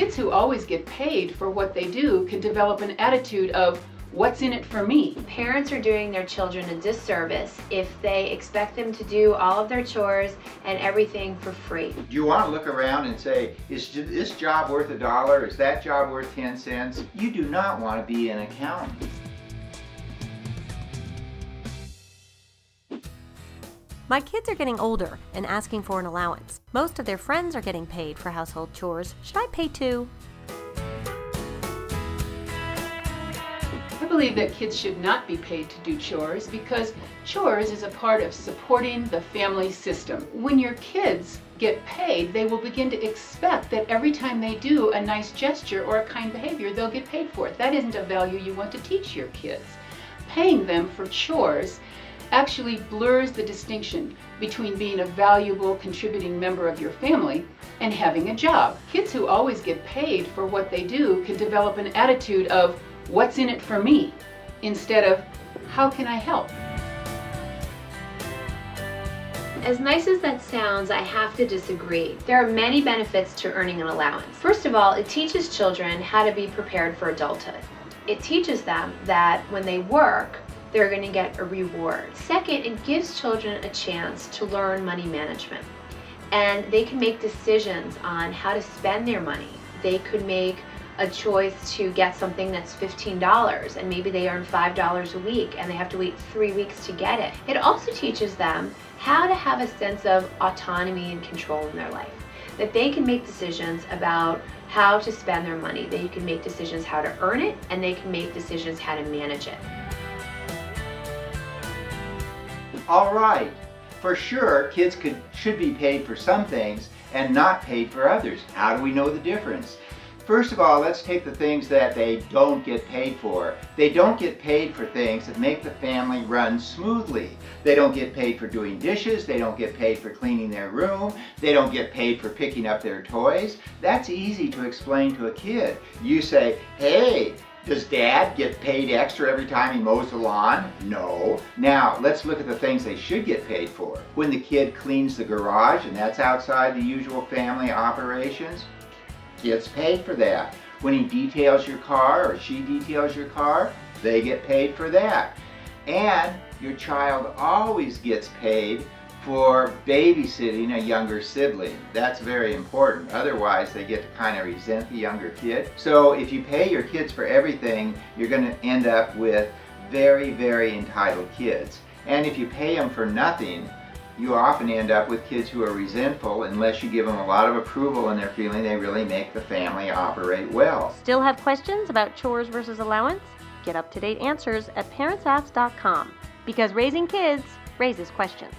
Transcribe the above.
Kids who always get paid for what they do can develop an attitude of, what's in it for me? Parents are doing their children a disservice if they expect them to do all of their chores and everything for free. Do you want to look around and say, is this job worth $1? Is that job worth 10 cents? You do not want to be an accountant. My kids are getting older and asking for an allowance. Most of their friends are getting paid for household chores. Should I pay too? I believe that kids should not be paid to do chores because chores is a part of supporting the family system. When your kids get paid, they will begin to expect that every time they do a nice gesture or a kind behavior, they'll get paid for it. That isn't a value you want to teach your kids. Paying them for chores actually blurs the distinction between being a valuable, contributing member of your family and having a job. Kids who always get paid for what they do can develop an attitude of, what's in it for me? Instead of, how can I help? As nice as that sounds, I have to disagree. There are many benefits to earning an allowance. First of all, it teaches children how to be prepared for adulthood. It teaches them that when they work, they're going to get a reward. Second, it gives children a chance to learn money management. And they can make decisions on how to spend their money. They could make a choice to get something that's $15 and maybe they earn $5 a week and they have to wait 3 weeks to get it. It also teaches them how to have a sense of autonomy and control in their life. That they can make decisions about how to spend their money. They can make decisions how to earn it, and they can make decisions how to manage it. All right, for sure, kids should be paid for some things and not paid for others. How do we know the difference? First of all, let's take the things that they don't get paid for. They don't get paid for things that make the family run smoothly. They don't get paid for doing dishes. They don't get paid for cleaning their room. They don't get paid for picking up their toys. That's easy to explain to a kid. You say, hey, does Dad get paid extra every time he mows the lawn? No. Now, let's look at the things they should get paid for. When the kid cleans the garage, and that's outside the usual family operations, gets paid for that. When he details your car or she details your car, they get paid for that. And your child always gets paid for babysitting a younger sibling. That's very important. Otherwise, they get to kind of resent the younger kid. So if you pay your kids for everything, you're going to end up with very, very entitled kids. And if you pay them for nothing, you often end up with kids who are resentful unless you give them a lot of approval and they're feeling they really make the family operate well. Still have questions about chores versus allowance? Get up-to-date answers at parentsask.com, because raising kids raises questions.